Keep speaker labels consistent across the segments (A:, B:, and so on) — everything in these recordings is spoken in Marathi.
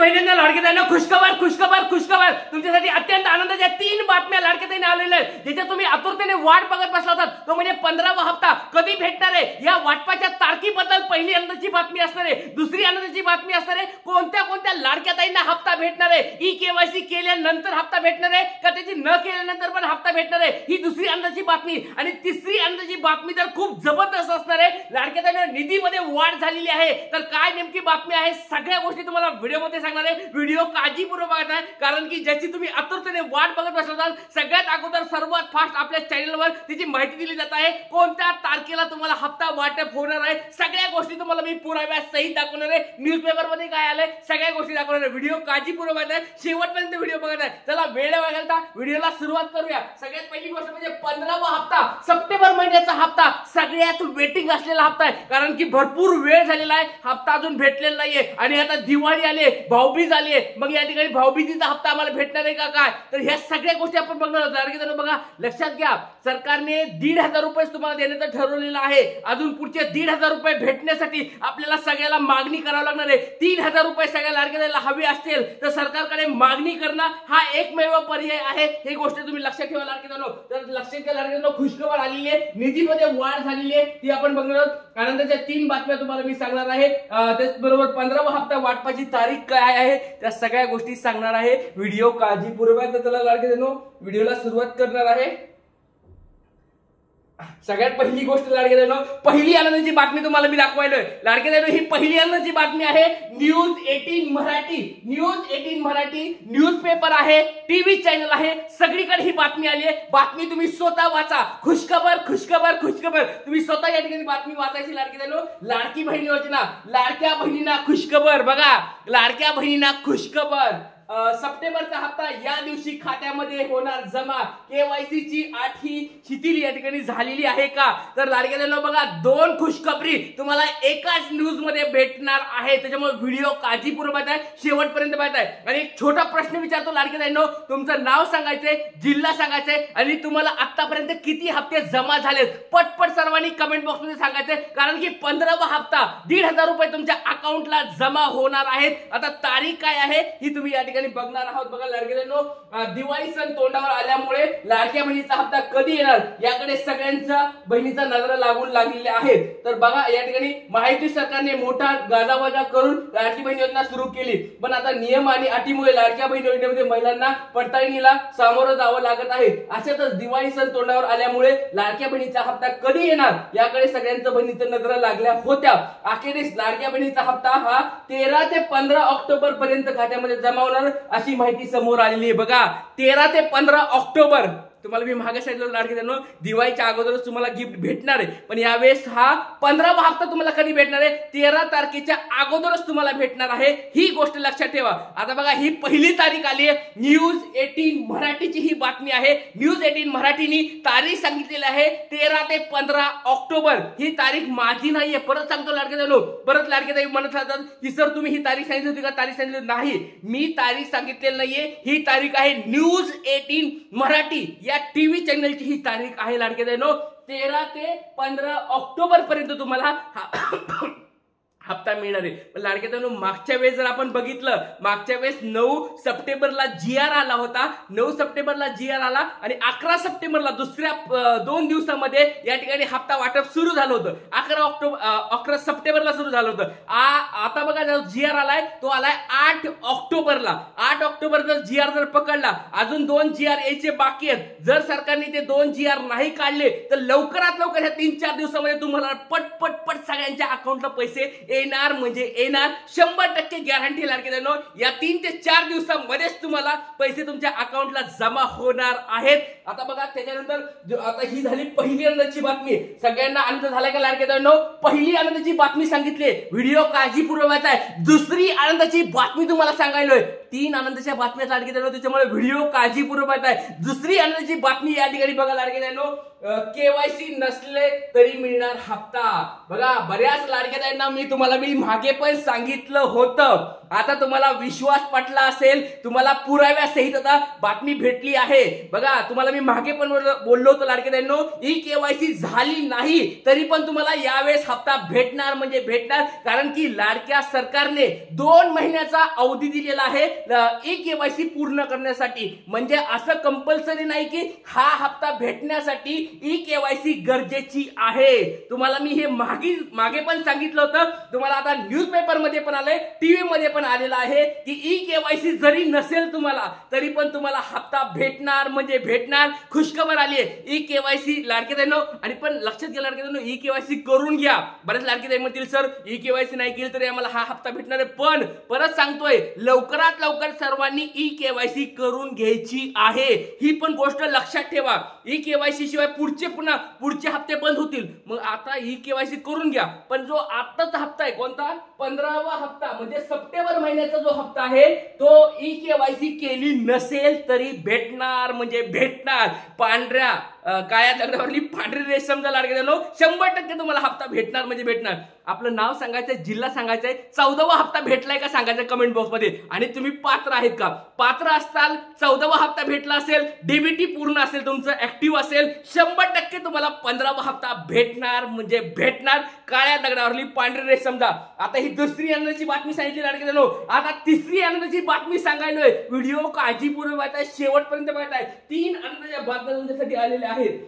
A: बहिणींना लाडक्याताईंना खुशखबर खुशखबर खुशखबर तुमच्यासाठी अत्यंत आनंदाच्या 3 बातम्या लाडक्याताईंना आलेल्या आहेत ज्याच्या तुम्ही आतुरतेने वाट बघत बसला होता तो म्हणजे 15वा हप्ता कधी भेटणार आहे या वाटपाच्या तारखेबद्दल पहिली आनंदाची बातमी असणार आहे। दुसरी आनंदाची बातमी असणार आहे कोणत्या लाडक्याताईंना हप्ता भेटणार आहे, ई-केवायसी केल्यानंतर हप्ता भेटणार आहे का त्याची न केल्यानंतर पण हप्ता भेटणार आहे ही दुसरी आनंदाची बातमी। आणि तिसरी आनंदाची बातमी तर खूप जबरदस्त असणार आहे, लाडक्याताईंना निधीमध्ये वाढ झालेली आहे। तर काय नेमकी बातमी आहे सगळ्या गोष्टी तुम्हाला व्हिडिओ मध्ये सांगणार आहे। व्हिडिओ काळजीपूर्वक बघा कारण की ज्याची तुम्ही आतुरतेने वाट बघत बसला सगळ्यात अगोदर सर्वात फास्ट आपल्या चॅनलवर त्याची माहिती दिली जात आहे। कोणत्या तारखेला तुम्हाला हप्ता वाटप होणार आहे सगळ्या गोष्टी तुम्हाला मी पुराव्या सहित दाखवणार आहे। न्यूजपेपर मध्ये काय आलंय सगळ्या गोष्टी दाखवणार आहे। व्हिडिओ काळजीपूर्वक बघा शेवटपर्यंत व्हिडिओ बघा। चला वेळ वाघालता व्हिडिओला सुरुवात करूया। सगळ्यात पहिली गोष्ट म्हणजे 15वा हप्ता सप्टेंबर महिन्याचा हप्ता सगळ्यात वेटिंग असलेला हप्ता आहे कारण की भरपूर वेळ झालेला आहे, हप्ता अजून भेटलेला नाहीये आणि आता दिवाळी आली, भाऊबीज आली, मग या ठिकाणी भाऊबीजीचा हप्ता आम्हाला भेटणार आहे का काय तर ह्या सगळ्या गोष्टी आपण बघणार आहोत। लाडक्याताईंनो बघा लक्षात घ्या सरकारने 1,500 रुपये तुम्हाला देण्याचं ठरवलेलं आहे। अजून पुढचे 1,500 रुपये भेटण्यासाठी आपल्याला सगळ्याला मागणी करावी लागणार आहे। 3,000 रुपये सगळ्या लाडक्याताईंना हवे असतील तर सरकारकडे मागणी करणं हा एकमेव पर्याय आहे। ही गोष्ट तुम्ही लक्षात ठेवा लाडक्याताईंनो। तर लक्षात घ्या लाडक्याताईंनो खुशखबर आलेली आहे, निधीमध्ये वाढ झालेली आहे ती आपण बघणार आहोत। आनंदाच्या 3 बातम्या तुम्हाला मी सांगणार आहे। त्याचबरोबर 15वा हप्ता वाटपाची तारीख काय आहे त्या सगळ्या गोष्टी सांगणार आहे। व्हिडिओ काळजीपूर्वक चला लाडक्याताईंनो व्हिडिओला सुरुवात करणार आहे। सगळ्यात पहिली गोष्ट लाडक्याताईंनो पहिली आनंदाची बातमी तुम्हाला मी दाखवायलोय। लाडक्याताईंनो ही पहिली आनंदाची बातमी आहे news 18 Marathi. News 18 Marathi newspaper आहे, टीव्ही चॅनल आहे, सगळीकडे ही बातमी आली आहे। बातमी तुम्ही स्वतः वाचा। खुशखबर खुशखबर खुशखबर तुम्ही स्वतः या ठिकाणी बातमी वाचायची लाडक्याताईंनो। लाडकी बहीण योजना, लाडक्या बहिणींना खुशखबर बघा, लाडक्या बहिणींना खुशखबर। सप्टेंबरचा हप्ता या दिवशी खात्यामध्ये होणार जमा। केवायसी ची 8ही शिथिल या ठिकाणी झालेली आहे का तर लाडक्याताईंनो बघा 2 खुशखबरी तुम्हाला एकाच न्यूज मध्ये भेटणार आहे, त्याच्यामुळे व्हिडिओ काळजीपूर्वक बघाय शेवटपर्यंत बघाय। आणि एक छोटा प्रश्न विचारतो लाडक्याताईंनो, तुमचं नाव सांगायचंय, जिल्हा सांगायचंय आणि तुम्हाला आतापर्यंत किती हप्ते जमा झालेत पटपट सर्वांनी कमेंट बॉक्स मध्ये सांगायचंय कारण की 15वा हप्ता 1,500 रुपये तुमच्या अकाउंटला जमा होणार आहेत। आता तारीख काय आहे ही तुम्ही या ठिकाणी बघणार आहोत। बघा लाडक्याताईंनो दिवाळी सण तोंडावर आल्यामुळे लाडक्या बहिणीचा हप्ता कधी येणार याकडे सगळ्यांच्या बहिणीचा नजर लागून लागलेली आहे। तर बघा या ठिकाणी माहिती सरकारने मोठा गाजावाजा करून लाडकी बहीण योजना सुरू केली, पण आता नियम आणि अटीमुळे लाडक्या बहीण योजनेमध्ये महिलांना पडताळणीला सामोरं जावं लागत आहे। अशातच दिवाळी सण तोंडावर आल्यामुळे लाडक्या बहिणीचा हप्ता कधी येणार याकडे सगळ्यांच्या बहिणीच्या नजर लागल्या होत्या। अखेरीस लाडक्या बहिणीचा हप्ता हा 13 ते 15 ऑक्टोबर पर्यंत खात्यामध्ये जमा होणार अशी माहिती समोर आलेली आहे। बघा 13 ते 15 ऑक्टोबर तुम्हाला मी मागे सांगितलं लाडक्याताईंनो दिवाळीच्या अगोदरच तुम्हाला गिफ्ट भेटणार आहे, पण यावेळेस हा 15वा हप्ता तुम्हाला कधी भेटणार आहे 13 तारखेच्या अगोदरच तुम्हाला भेटणार आहे, ही गोष्ट लक्षात ठेवा। आता बघा ही पहिली तारीख आली आहे, न्यूज 18 मराठीची ही बातमी आहे। न्यूज 18 मराठीने तारीख सांगितलेली आहे 13 ते 15 ऑक्टोबर। ही तारीख माझी नाहीये, परत सांगतो लाडक्याताईंनो। परत लाडक्याताई म्हणत राहतात की सर तुम्ही ही तारीख सांगितली होती का, तारीख सांगितली नाही, मी तारीख सांगितलेली नाहीये, ही तारीख आहे न्यूज 18 मराठी या टीव्ही चॅनलची ही तारीख आहे लाडक्याताईंनो। 13 ते 15 ऑक्टोबर पर्यंत तुम्हाला हप्ता मिळणार आहे। पण लाडक्याताईंनो मागच्या वेळेस जर आपण बघितलं मागच्या वेळेस 9 सप्टेंबरला जीआर आला होता, 9 सप्टेंबरला जीआर आला आणि 11 सप्टेंबरला दुसऱ्या 2 दिवसामध्ये या ठिकाणी हप्ता वाटप सुरू झालं होतं। 11 सप्टेंबरला सुरू झालं होतं। आता बघा जो जीआर आलाय तो आलाय 8 ऑक्टोबरला। 8 ऑक्टोबरचा जीआर जर पकडला अजून 2 जीआर यायचे बाकी आहेत। जर सरकारने ते 2 जीआर नाही काढले तर लवकरात लवकर ह्या 3-4 दिवसामध्ये तुम्हाला पट सगळ्यांच्या अकाउंटला पैसे येणार म्हणजे येणार 100% गॅरंटी लाडक्याताईंनो। या 3 ते 4 दिवसांमध्येच तुम्हाला पैसे तुमच्या अकाउंटला जमा होणार आहेत। आता बघा त्याच्यानंतर आता ही झाली पहिली आनंदाची बातमी। सगळ्यांना आनंद झाला का लाडक्याताईंनो? पहिली आनंदाची बातमी सांगितली, व्हिडिओ काळजीपूर्वक वाचा आहे। दुसरी आनंदाची बातमी तुम्हाला सांगायलोय। 3 आनंदाच्या बातम्या लाडक्याताईंनो, त्याच्यामुळे व्हिडिओ काळजीपूर्वक वाचा आहे। दुसरी आनंदाची बातमी या ठिकाणी बघा लाडक्याताईंनो, केवायसी नसले तरी मिळणार हप्ता। बघा बऱ्याच लाडक्याताईंना मी मागे पण सांगितलं होतं आता तुम्हाला विश्वास पटला असेल, तुम्हाला पुराव्यासहित आता बातमी भेटली आहे। बघा तुम्हाला मी मागे पण बोललो होतो लाडके बहिणींनो, ई केवायसी झाली नाही तरी पण तुम्हाला यावेळेस हप्ता भेटणार म्हणजे भेटणार, कारण की लाडक्या सरकारने 2 महिन्याचा अवधी दिलेला आहे ई केवायसी पूर्ण करण्यासाठी। म्हणजे असं कंपल्सरी नाही की हा हप्ता भेटण्यासाठी ई केवायसी गरजेची आहे। तुम्हाला मी हे मागे पण सांगितलं होतं, तुम्हाला आता न्यूजपेपर मध्ये पण आलंय, टीव्ही मध्ये पण आलेलं आहे की ई केवायसी जरी नसेल तुम्हाला तरी पण तुम्हाला हप्ता भेटणार म्हणजे भेटणार। खुशखबर आली आहे, ई केवायसी लाडके बहिणींनो, आणि पण लक्षात घ्या लाडके बहिणींनो, ई केवायसी करून घ्या। बरेच लाडके बहिणी म्हणतील सर ई केवायसी नाही केली तरी आम्हाला हा हप्ता भेटणार आहे, पण परत सांगतोय लवकरात लवकर सर्वांनी ई केवायसी करून घ्यायची आहे। ही पण गोष्ट लक्षात ठेवा, ई केवायसी शिवाय पुढचे हप्ते बंद होतील। मग आता ई केवायसी करून घ्या, पण जो आत्ताचा हप्ता आहे कोणता 15वा हप्ता म्हणजे सप्टेंबर महिन्याचा जो हप्ता आहे तो ई केवायसी केली नसेल तरी भेटणार म्हणजे भेटणार। पांढऱ्या काळ्या दगडावरली पांढरी रेषा समजा लाडके बहिणींनो, 100% तुम्हाला हप्ता भेटणार म्हणजे भेटणार। आपलं नाव सांगायचंय, जिल्हा सांगायचंय, 14वा हप्ता भेटलाय का सांगायचं कमेंट बॉक्स मध्ये, आणि तुम्ही पात्र आहेत का। पात्र असताल, 14वा हप्ता भेटला असेल, डीबीटी पूर्ण असेल, तुमचं ऍक्टिव्ह असेल, 100% तुम्हाला 15वा हप्ता भेटणार म्हणजे भेटणार। काळ्या दगडावरली पांढरी रेष समजा। आता ही दुसरी आनंदाची बातमी सांगितली लाडके बहिणींनो, आता तिसरी आनंदाची बातमी सांगायलोय। व्हिडिओ काळजीपूर्वक बघताय, शेवटपर्यंत बघताय। 3 आनंदाच्या बातम्या तुमच्यासाठी आलेल्या आहेत।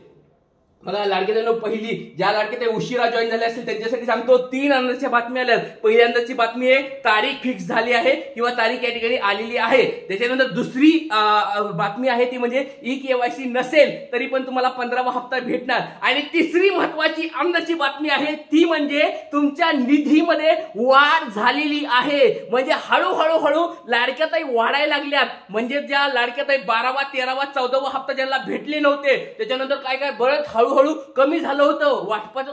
A: बघा लाडके बहिणींनो, पहिली ज्या लाडके ते उशिरा जॉईन झाले असतील त्यांच्यासाठी सांगतो, 3 आनंदाच्या बातम्या आल्या। पहिली आनंदाची बातमी आहे तारीख फिक्स झाली आहे किंवा तारीख या ठिकाणी आलेली आहे। त्याच्यानंतर दुसरी बातमी आहे ती म्हणजे ई केवायसी नसेल तरी पण तुम्हाला 15वा हप्ता भेटणार। आणि तिसरी महत्वाची आनंदाची बातमी आहे ती म्हणजे तुमच्या निधीमध्ये वाढ झालेली आहे। म्हणजे हळूहळू लाडक्याताई वाढायला लागल्यात। म्हणजे ज्या लाडक्याताई 12वा 13वा 14वा हप्ता ज्यांना भेटले नव्हते त्याच्यानंतर काय बरंच हळूहळू कमी झालं होतं, वाटपाचं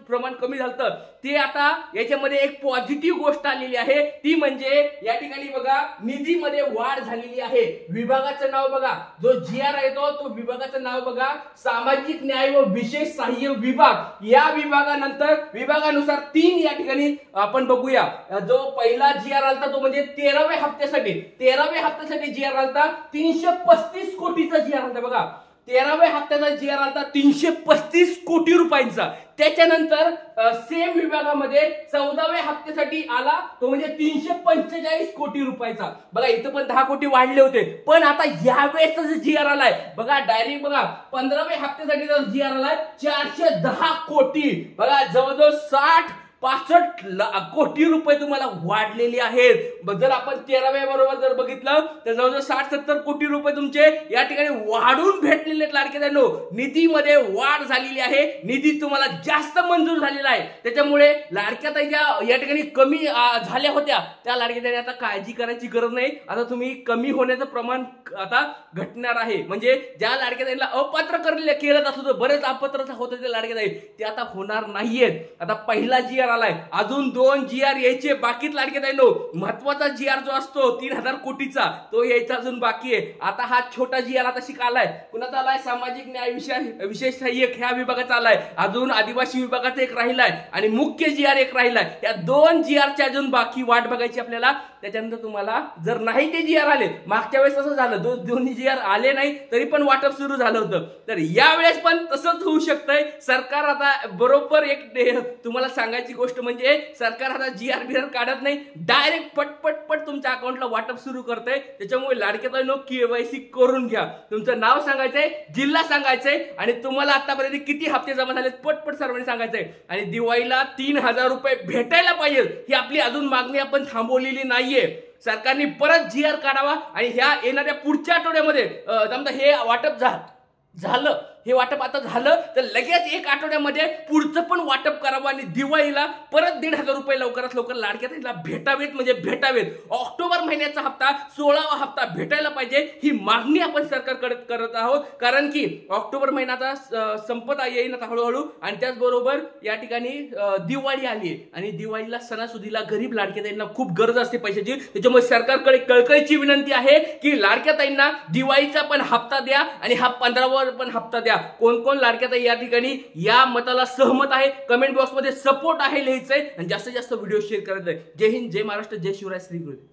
A: प्रमाण कमी झालं, ते आता याच्यामध्ये एक पॉझिटिव्ह गोष्ट आलेली आहे ती म्हणजे या ठिकाणी बघा निधीमध्ये वाढ झालेली आहे। विभागाचं नाव बघा, जो जीआर आहे तो विभागाचं नाव बघा, सामाजिक न्याय व विशेष सहाय्य विभाग। या विभागानुसार 3 या ठिकाणी आपण बघूया। जो पहिला जीआर आलता तो म्हणजे 13व्या हप्त्यासाठी जीआर आलता 335 कोटीचा जीआर आलता। बघा 13व्या हप्त्याचा जीआर आलता 335 कोटी रुपयांचा। त्याच्यानंतर सेम विभागामध्ये 14व्या हप्त्यासाठी आला तो म्हणजे 345 कोटी रुपयाचा। बघा इथं पण 10 कोटी वाढले होते, पण आता यावेळेसचा जो जीआर आलाय बघा डायरेक्ट बघा 15व्या हप्त्यासाठी जो जीआर आलाय 410 कोटी। बघा जवळजवळ 65 कोटी रुपये तुम्हाला वाढलेले आहेत। जर आपण 13व्या बरोबर जर बघितलं तर जवळजवळ 60-70 कोटी रुपये तुमचे या ठिकाणी वाढून भेटलेले आहेत लाडके बहिणींनो। निधीमध्ये वाढ झालेली आहे, निधी तुम्हाला जास्त मंजूर झालेला आहे। त्याच्यामुळे लाडक्याताई ज्या या ठिकाणी कमी झाल्या होत्या त्या लाडक्याताई आता काळजी करायची गरज नाही। आता तुम्ही कमी होण्याचं प्रमाण आता घटणार आहे। म्हणजे ज्या लाडक्याताईला अपात्र केलं जात होतं, बरेच अपात्र होत होते लाडक्याताई, ते आता होणार नाहीयेत। आता पहिला जीआर आलाय, अजून 2 जीआर यायचे बाकीत लाडके बहिणींनो। महत्वाचा जीआर जो असतो 3000 कोटीचा तो यायचा अजून बाकी आहे। आता हा छोटा जीआर आता शिकालाय, कुणाचा आलाय सामाजिक न्याय विशेष सहाय्यक ह्या विभागाचा आलाय, अजून आदिवासी विभागाचा एक राहिलाय आणि मुख्य जीआर एक राहिलाय। या 2 जीआरची अजून बाकी वाट बघायची आपल्याला। त्याच्यानंतर तुम्हाला जर नाही ते जीआर आले, मागच्या वेळेस असं झालं दोन्ही जीआर आले नाही तरी पण वाटप सुरू झालं होतं, तर यावेळेस पण तसंच होऊ शकतंय। सरकार आता बरोबर तुम्हाला सांगायची गोष्ट म्हणजे सरकार आता जीआर बीआर काढत नाही, डायरेक्ट पटपट तुमच्या अकाउंटला वाटप सुरू करतंय। त्याच्यामुळे लाडके बहिणींनो केवायसी करून घ्या। तुमचं नाव सांगायचंय, जिल्हा सांगायचंय आणि तुम्हाला आतापर्यंत किती हप्ते जमा झाले पटपट सर्वांनी सांगायचंय। आणि दिवाळीला 3000 रुपये भेटायला पाहिजे ही आपली अजून मागणी आपण थांबवलेली नाहीये। सरकारने परत जीआर काढावा आणि ह्या येणाऱ्या पुढच्या आठवड्यामध्ये समजा हे वाटप झालं, हे वाटप आता झालं तर लगेच 1 आठवड्यामध्ये पुढचं पण वाटप करावं आणि दिवाळीला परत 1500 रुपये लवकरात लवकर लाडक्याताईला भेटावेत म्हणजे भेटावेत। ऑक्टोबर महिन्याचा हप्ता 16वा हप्ता भेटायला पाहिजे ही मागणी आपण सरकारकडे करत आहोत, कारण की ऑक्टोबर महिन्याचा संपत येईल आता हळूहळू आणि त्याचबरोबर या ठिकाणी दिवाळी आली आणि दिवाळीला सणासुदीला गरीब लाडक्याताईंना खूप गरज असते पैशाची। त्याच्यामुळे सरकारकडे कळकळीची विनंती आहे की लाडक्याताईंना दिवाळीचा पण हप्ता द्या आणि हा 15वा पण हप्ता द्या। कोण लाडक्याताई या ठिकाणी या मताला सहमत आहे कमेंट बॉक्स मध्ये सपोर्ट आहे लिहायचंय आणि जास्तीत जास्त व्हिडिओ शेअर करायचंय। जय हिंद, जय महाराष्ट्र, जय शिवराय, श्री गुरु।